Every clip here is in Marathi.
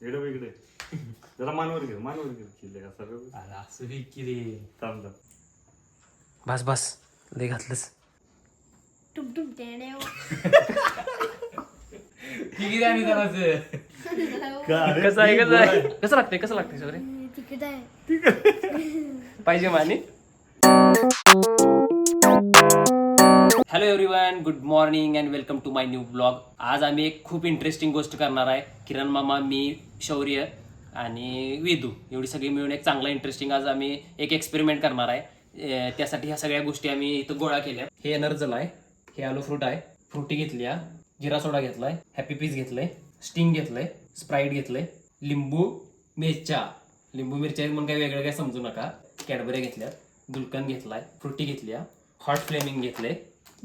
इकडे इकडे जरा मानवर घे किल्ले का सर्व अरे असं बी की रे. थांब थांब. बस बस लय घातलंस. टुमटुम टेण्या किती आणि जरास कसं आहे कसं लागतंय सॉरी तिकीट आहे. पाहिजे माने. Hello everyone, good morning and welcome to my new blog. आज आम्ही एक खूप इंटरेस्टिंग गोष्ट करणार आहे. किरण मामा, मी, शौर्य आणि विदू एवढी सगळी मिळून एक चांगला इंटरेस्टिंग आज आम्ही एक एक्सपेरिमेंट करणार आहे. त्यासाठी ह्या सगळ्या गोष्टी आम्ही इथं गोळा केल्या. हे एनर्जल आहे, हे आलू फ्रूट आहे, फ्रुटी घेतली, जिरा सोडा घेतलाय, हॅपी पीस घेतलंय, स्टिंग घेतलंय, स्प्राईट घेतलंय, लिंबू मिरच्या म्हणून काही वेगळं काय समजू नका. कॅडबऱ्या घेतल्यात, गुलकंद घेतलाय, फ्रुटी घेतली, हॉट फ्लेमिंग घेतले,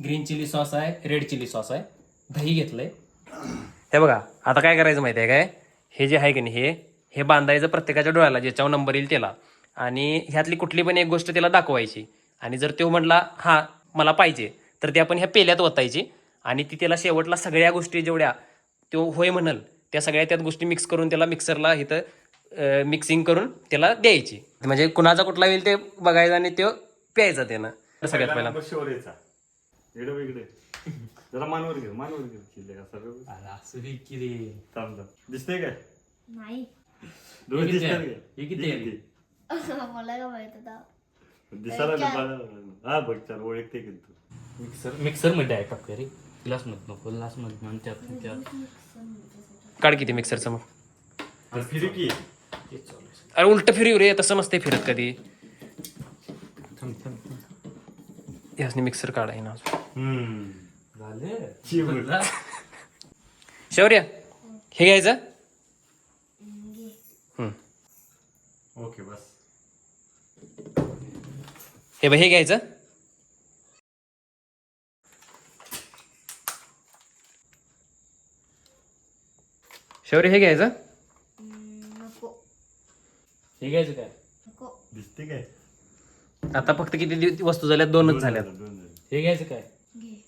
ग्रीन चिली सॉस आहे, रेड चिली सॉस आहे, दही घेतलंय. हे बघा आता काय करायचं माहिती आहे काय, हे जे आहे की नाही हे बांधायचं प्रत्येकाच्या डोळ्याला, ज्याच्यावर नंबर येईल त्याला, आणि ह्यातली कुठली पण एक गोष्ट त्याला दाखवायची. आणि जर तो म्हटला हा मला पाहिजे तर ते आपण ह्या पेल्यात ओतायची आणि ती त्याला सगळ्या गोष्टी जेवढ्या तो होय म्हणल त्या सगळ्या त्यात गोष्टी मिक्स करून त्याला मिक्सरला इथं मिक्सिंग करून त्याला द्यायची. म्हणजे कुणाचा कुठला येईल ते बघायचं आणि तो प्यायचा त्यानं. सगळ्यात पहिला शौर्यचा इकडे जरा मानवर घे किल्ले का सर्व अरे असं बी की रे. थांब थांब. दिसतंय काय नाही डोळे दिसतात काय? हे किती आहे? मला काय माहित होता. दिसायला हा बघ चाल ओळखते की तू. मिक्सर मध्ये आहे टाक रे. ग्लास मध्ये नको, ग्लास मध्ये आणि त्यात काढ किती मिक्सरचं मग. फिरी की तेच चालू आहे. अरे उलट फिरव रे, तसं नसते फिरत कधी. यासनी मिक्सर काढाय ना. झालं शौर्य हे घ्यायचं. ओके बस. हे बघ हे घ्यायचं. शौर्य हे घ्यायचं. नको हे घ्यायचं काय? नको दिसते काय? आता फक्त किती वस्तू झाल्यात, दोनच झाल्यात. दोन झाले. हे घ्यायचं काय? घे.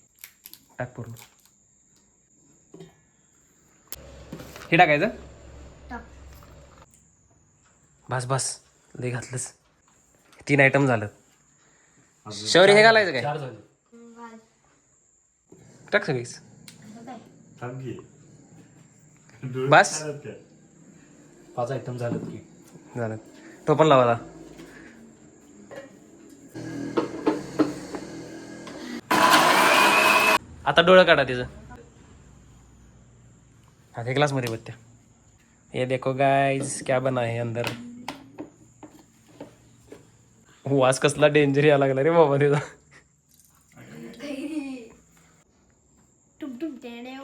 टाक पूर्ण. हे टाकायचं. टाक. बस बस लय घातलंस. 3 आयटम झालं. शौर्य हे घालायचं काय? 4 झाले. घाल. टाक सगळीच. असं काय? थांब की. डोळे बस. दिसतात काय? 5 आयटम झालेत की. झालं. तो पण लावा आता. आता डोळं काढा त्याचं. हा हे ग्लास मध्ये बघत्या. ये देखो गाइस क्या बना है अंदर. वास कसला डेंजर या लागला रे बाबा त्याचा. टुमटुम टेण्या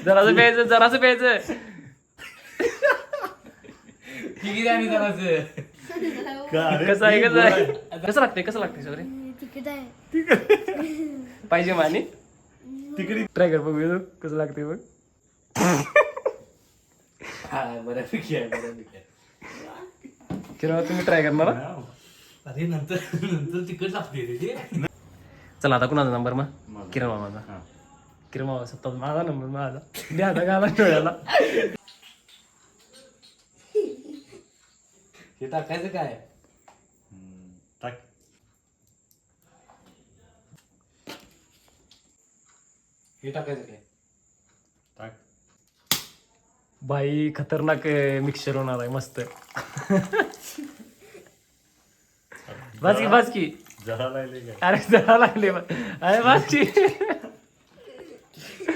जरासं प्यायचं. किती आणि जरास कसं आहे कसं लागतंय सॉरी तिकीट आहे. पाहिजे माने. तिकडे ट्राय कर बघ कसं लागतंय बघ. बऱ्यापैकी आहे. किंवा तुम्ही ट्राय करणार. अरे नंतर तिकट लागते रे ते. चला आता कुणाचा नंबर मग. माझा. किरण मामाचा. हा. किरण मामा सत्ता माझा नंबर माझा. द्या आता घाला डोळ्याला. हे टाकायचं काय? टाक. हे टाकायचं काय? टाक. बाई खतरनाक मिक्सर होणार आहे मस्त. बस की. जरा लागले काय? अरे जरा लागले अरे बस की.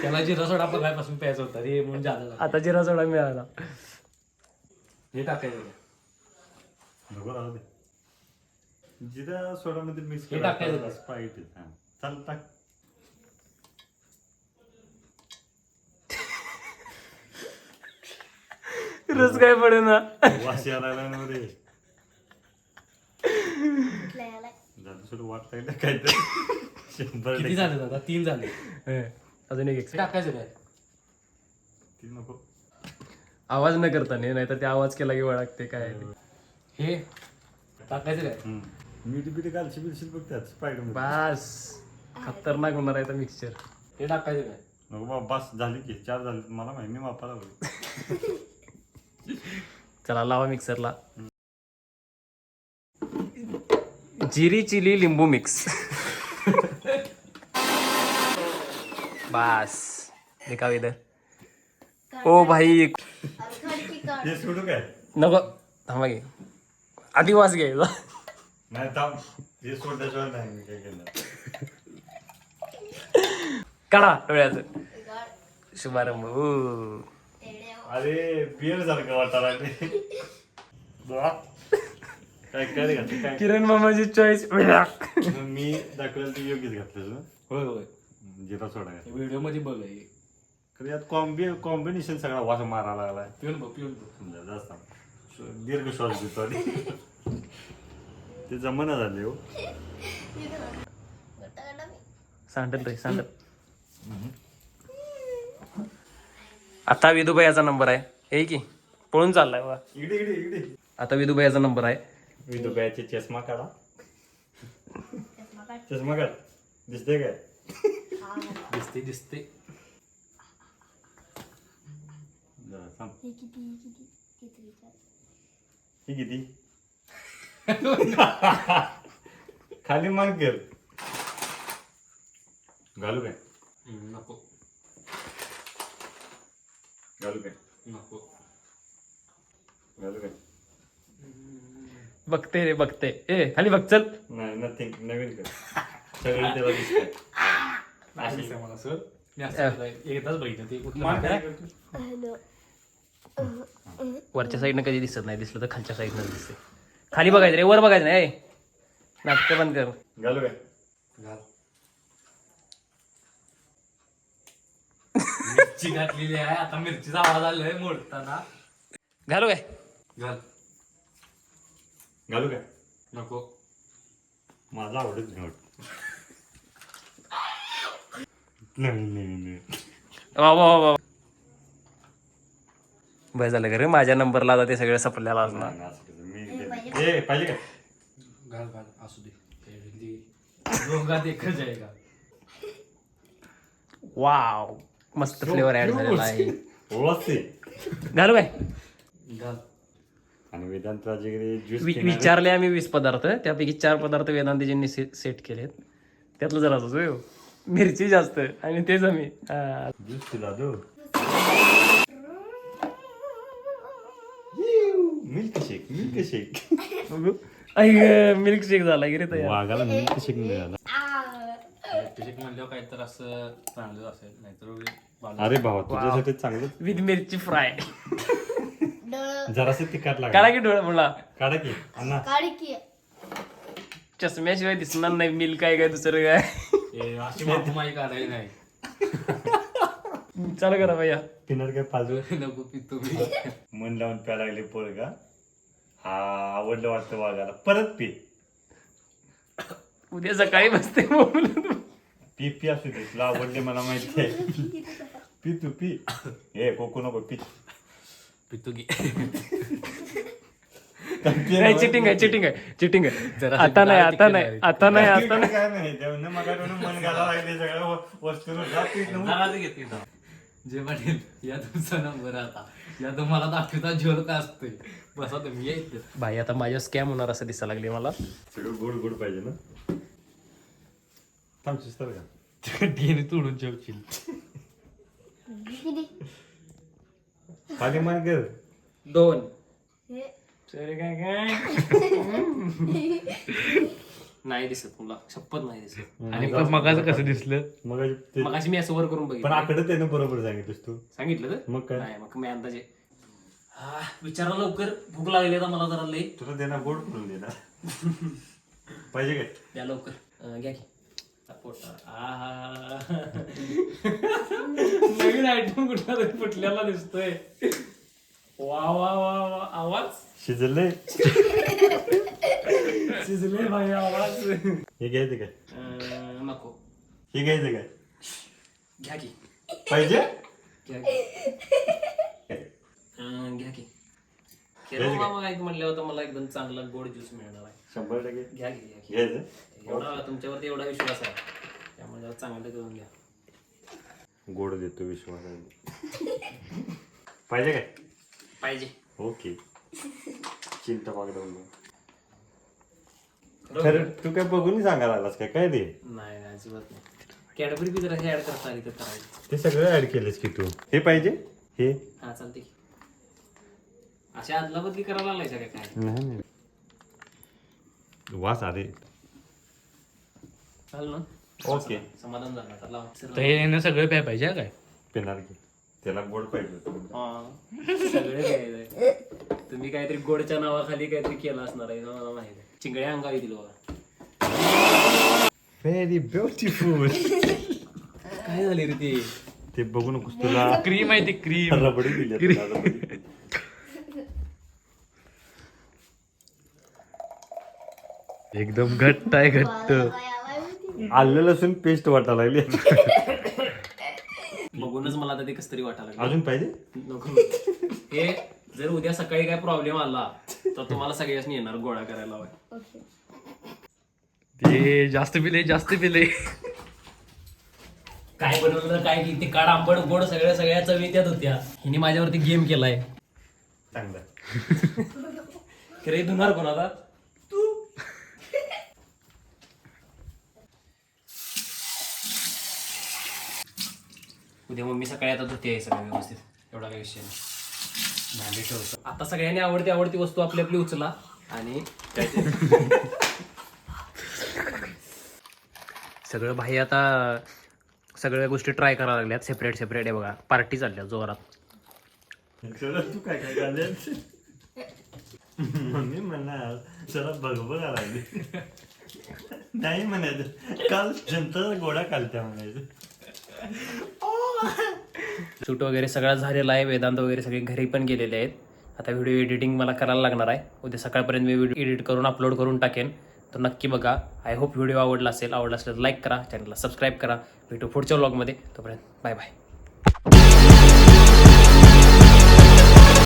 त्याला जिरा सोडा बघायपासून प्यायचा होता रे, म्हणून जादा. आता जिरा सोडा मिळाला. हे टाकायचं काय? नको राहू दे. जिरा सोडामध्ये मिक्स हे टाकायचं का? स्प्राईट हा चाल टाक. रस काय पडे ना. वास यायला लागला ना रे. कुठला यालाय? झालं सोड वाट लागलं काय तर. 100% किती झाले दादा? 3 झाले. अजून एक हे टाकायचं काय? ती नको. आवाज न करता नाहीतर ते आवाज केला की वळखते काय ते. हे टाकायचं काय? मीठ बीठ घालशी बिलशील बघ त्यात स्प्राईट मध्ये. बस खतरनाक होणार आहे मिक्सचर. हे टाकायचं काय? नको बाबा बस झाली की 4 झाली मला माहिती मी वापरायला लागलो. चला लावा मिक्सरला. जिरी चिली लिंबू मिक्स. बास देखा इधर. ओ भाई अरे खाली की काढ. हे सोडू काय नको थांबा घे आधी वास घ्यायचा. नाही थांब हे सोडल्याशिवाय नाही मी काय केलं. काढा डोळ्याचं काढ. शुभारंभ. तेड्या. अरे बियर सारखं वाटायला लागले. काय काय घातलं काय किरण मामाची चॉईस. मी दाखवलं ते योग्यच घातलं ना. होय होय जिरा सोडा घातला. व्हिडिओ मध्ये बघ हे. खरं यात कॉम्बिनेशन सगळा वास मारायला लागलाय. पिऊन बघ जास्त दीर्घ श्वास घेतो आणि ते जमाना झाले हो. गट्टा गट्टा मी. सांडल रे सांडल. आता विदुबाईचा नंबर आहे हे की पळून चाललाय बा. इकडे इकडे इकडे आता विदुबाईचा नंबर आहे. विदुबाईचे चष्मा काढा. चष्मा काढ. चष्मा काढ दिसते काय. हा. दिसते जरा थांब. हे किती विचार. ही किती खाली मान कर. घालू काय नको घालू काय नको. घालू काय बघते रे बघते. ए खाली बघ चल. नाही नथिंग नवीन कर. सगळे त्याला दिसतंय. असं दिसतंय मला सर. मी असं एकदाच बघितलं ते कुठलं मान काय माहिती करतो? हॅलो. वरच्या साईडनं कधी दिसत नाही दिसलं तर खालच्या साईडनं दिसते. खाली बघायचं रे वर बघायचं नाही. नाटकं बंद कर. घालू काय घाल. मिरची घातलेली आहे आता मिरचीचा आवाज आलाय मोडताना. घालू काय घाल. घालू काय नको माझा आवडत नाही वाटत. नवीन नवीन नवीन वा वा वा वा. बरं झालं का रे माझ्या नंबरला आता ते सगळं सपल्याला असणार. नाही, असं कसं. मी ए पाहिजे काय घाल घाल असू दे. दोघात एकच आहे का. वाव मस्त फ्लेवर ऍड झालेला आहे. ओळखते घालू काय घाल. आणि वेदांत राजेगिरी ज्यूस विचारले आम्ही 20 पदार्थ त्यापैकी 4 पदार्थ वेदांतीजींनी सेट केलेत. त्यातलं जरा असं मिरची जास्त आणि तेच आम्ही ज्यूस पिला दो. मिल्क शेक मिल्क शेक झाला की रे तयार. वाघाला मिल्क शेक मिळाला. त्याच्यात म्हणल्यावर काय तर असं चांगलं असेल नाहीतर अरे भावा तुझ्यासाठी चांगलं विथ मिरची फ्राय. जरासं तिखट लागलं. काढा की डोळा मुला. काढा की अण्णा. काढ की. चष्म्याशिवाय दिसणार नाही मिल्क काय काय दुसरं काय. अशी माई काढायला नाही. चालू करा भैया. पिणार काय पाजू नको पितो मी. मन लावून प्या लागले पोळ का. हा आवडलं वाटतं वाघाला परत पी. उद्या सकाळी बसते पी पी असू दे तुला आवडले मला माहिती आहे. पी तू पी. हे कोको नको पी. पितो की. चिटिंग आहे. जरा आता नाही आता नाही काय नाही जेवण मग मन घाला लागले सगळ्या वस्तू घेते जे म्हणेल या तुमचा नंबर आता या तुम्हाला दाखवता जोर का असतोय बसा तुम्ही यायचं. भाई आता माझ्या स्कॅम होणार असं दिसायला लागले मला. सगळं गोड गोड पाहिजे ना. थांबशीस तर का ढीने तोडून जेवशील. किती. खाली मान कर. 2 हे. काय नाही दिसत तुला शपथ नाही दिसत. आणि पण मगाचं कसं दिसलं मग मगाशी मी असं वर करून पण बघितलं. आकडे त्यानं बरोबर सांगितलंस तू. सांगितलं तर मग काय नाही मग मी अंदाजे विचारा लवकर भूक लागली आता मला जरा लई. तुला देणार गोड करून देणार पाहिजे काय. द्या लवकर घ्या की. नवीन आयटम कुठला फुटल्याला दिसतोय. वा वा वा वा आवाज शिजले शिजले भाई आवाज. हे घ्यायचं काय. नको हे घ्यायचं काय घ्या की. पाहिजे. घ्या की. किरण मामा एक म्हणले होतं मला एकदम चांगला गोड ज्यूस मिळणार आहे. 100% घ्या की. घ्यायचं. एवढा तुमच्यावरती एवढा विश्वास आहे त्यामुळे जरा चांगलं करून घ्या. गोड देतो विश्वास. पाहिजे काय? पाहिजे. ओके. चिंता पागडा खरं तू काय बघून सांगायला आलास काय ते? नाही अजिबात नाही. कॅडबरी बी जरा हे ऍड करता आली तर करायचं. ते सगळं ऍड केलंस की तू. हे पाहिजे हे हा चालते. अशा आदला बदली करायला लागलाय काय काय? नाही वास आले. चाल ना. ओके. समाधान झालं आता लावा. तर हे सगळं प्याय पाहिजे काय? पेनार घे. त्याला गोड पाहिजे होतं. हा. सगळे काय तुम्ही काहीतरी गोडच्या नावाखाली काहीतरी केलं असणार आहे मला माहिती आहे. चिंगड्या अंगावी दिलं बघा. Very beautiful. काय झाले रे ते? ते बघू नकोस तुला क्रीम आहे ती क्रीम. रबडी दिली तुला, रबडी. एकदम घट्ट आहे घट्ट. आलं लसूण पेस्ट वाटायला लागली. बघूनच मला आता ते कसं तरी वाटायला लागलं. अजून पाहिजे? नको. हे जर उद्या सकाळी काय प्रॉब्लेम आला तर तुम्हाला सगळ्यांनी येणार गोळा करायला हवाय. ओके. ते जास्त पिले. काय बनवलं काय की ते काढ आंबट गोड सगळ्या चवी त्यात होत्या. हिने माझ्यावरती गेम केलाय. चांगलं. खरे धुणार कोण आता? तू. उद्या मम्मी सकाळी आता धुते सगळं व्यवस्थित. एवढा काही विषय नाही. भांडी ठेवतो. आता सगळ्यांनी आवडती वस्तू आपली आपली उचला आणि काय ते सगळं भाई आता सगळ्या गोष्टी ट्राय करायला लागल्यात. सेपरेट आहे बघा. पार्टी चालल्या जोरात. तू काय काय घालेल? मम्मी म्हणणार चला बघ लागली. नाही म्हणायचं काल जनता गोडा कालत्या म्हणायचं. शूट वगैरे सगळं झालेला आहे. वेदांत वगैरे सगळे घरी पण गेलेले आहेत. आता व्हिडिओ एडिटिंग मला करायला लागणार आहे. उद्या सकाळपर्यंत मी व्हिडिओ एडिट करून अपलोड करून टाकेन. तर नक्की बघा. आय होप व्हिडिओ आवडला असेल तर लाईक करा, चॅनलला सबस्क्राईब करा. भेटू पुढच्या व्लॉगमध्ये. तोपर्यंत बाय बाय.